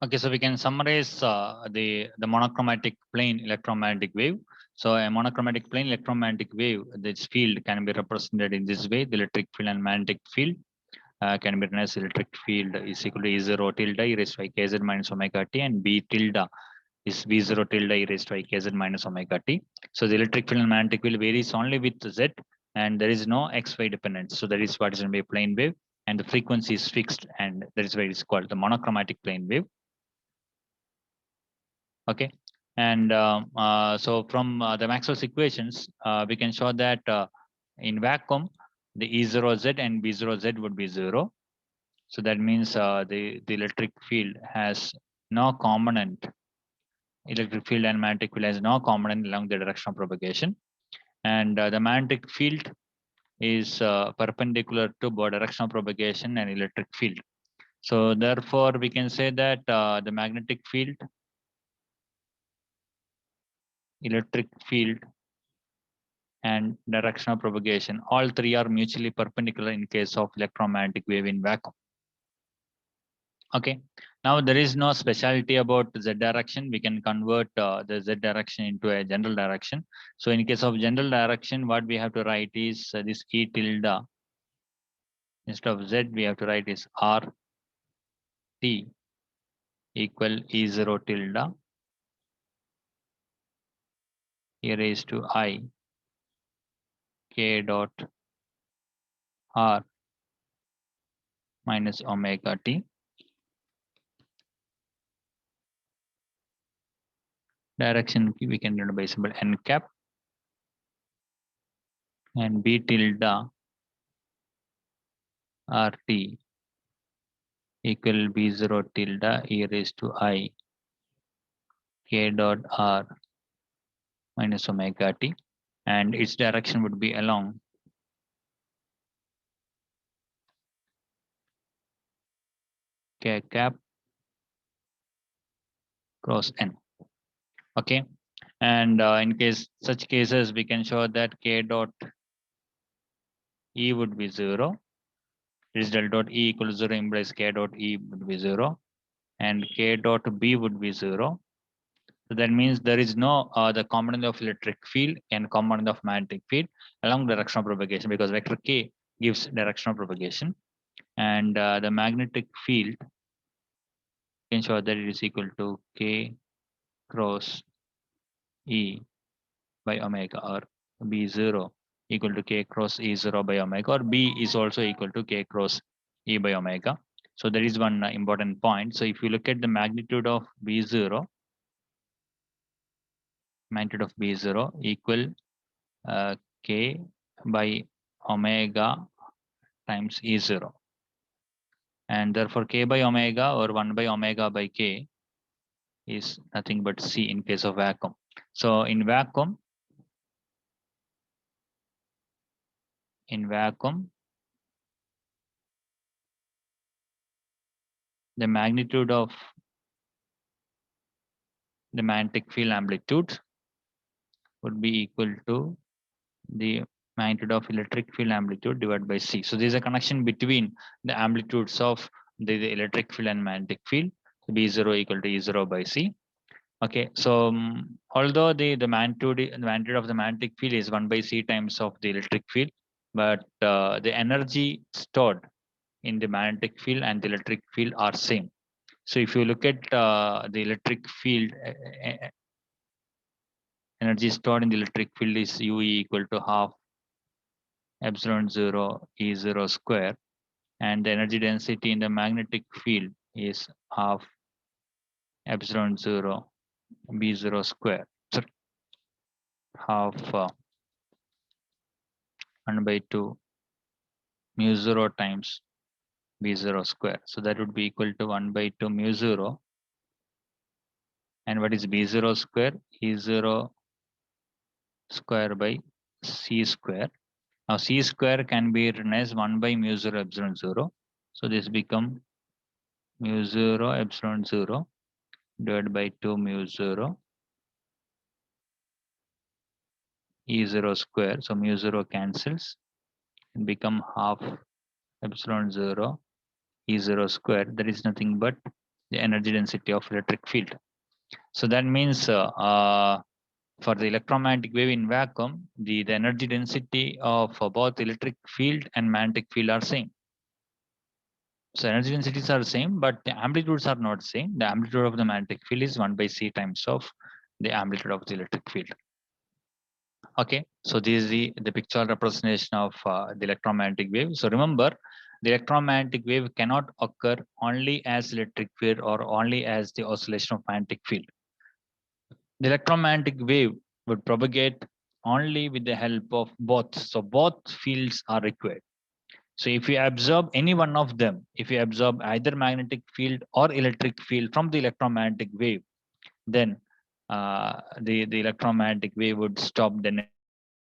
Okay, so we can summarize the monochromatic plane electromagnetic wave. So a monochromatic plane electromagnetic wave, this field can be represented in this way. The electric field and magnetic field can be written as electric field is equal to E0 tilde e raised to I kz minus omega t, and B tilde is V0 tilde e raised to I kz minus omega t. So the electric field and magnetic field varies only with Z, and there is no XY dependence. So that is what is going to be a plane wave, and the frequency is fixed, and that is why it's called the monochromatic plane wave. Okay, and so from the Maxwell's equations, we can show that in vacuum, the E0Z and B0Z would be 0. So that means the electric field has no component. Electric field and magnetic field has no component along the direction of propagation, and the magnetic field is perpendicular to both direction of propagation and electric field. So therefore, we can say that the magnetic field, electric field, and direction of propagation, all three are mutually perpendicular in case of electromagnetic wave in vacuum. Okay, now there is no specialty about z direction. We can convert the z direction into a general direction. So in case of general direction, what we have to write is this E tilde. Instead of z, we have to write is R T equal E0 tilde e raised to I K dot R minus omega t. Direction we can denote by symbol n cap, and B tilde RT equal B0 tilde e raised to I K dot R minus omega t, and its direction would be along K cap cross N. Okay, and in case such cases, we can show that K dot E would be 0. This del dot E equals 0 implies K dot E would be 0, and K dot B would be 0. So that means there is no the component of electric field and component of magnetic field along direction of propagation, because vector K gives direction of propagation, and the magnetic field can show that it is equal to K cross E by omega, or B0 equal to K cross E0 by omega, or B is also equal to K cross E by omega. So there is one important point. So if you look at the magnitude of B0, magnitude of B0 equal K by omega times E0, and therefore K by omega, or 1 by omega by K, is nothing but C in case of vacuum. So in vacuum, the magnitude of the magnetic field amplitude would be equal to the magnitude of electric field amplitude divided by C. So there is a connection between the amplitudes of the electric field and magnetic field. So B0 equal to E0 by C. Okay, so although the magnitude of the magnetic field is 1 by C times of the electric field, but the energy stored in the magnetic field and the electric field are same. So if you look at the electric field, energy stored in the electric field is UE equal to half epsilon 0 E0 square, and the energy density in the magnetic field is half epsilon 0 B0 square. So half 1 by 2 mu 0 times B0 square. So that would be equal to 1 by 2 mu 0. And what is B0 square? E0 square by C square. Now C square can be written as 1 by mu 0 epsilon 0. So this become mu 0 epsilon 0 divided by 2 mu 0 E0 square. So mu 0 cancels and become half epsilon 0 E0 square. That is nothing but the energy density of electric field. So that means for the electromagnetic wave in vacuum, the energy density of both electric field and magnetic field are same. So energy densities are same, but the amplitudes are not same. The amplitude of the magnetic field is 1 by c times of the amplitude of the electric field. Okay, so this is the pictorial representation of the electromagnetic wave. So remember, the electromagnetic wave cannot occur only as electric field or only as the oscillation of magnetic field. The electromagnetic wave would propagate only with the help of both. So both fields are required. So if you absorb any one of them, if you absorb either magnetic field or electric field from the electromagnetic wave, then the electromagnetic wave would stop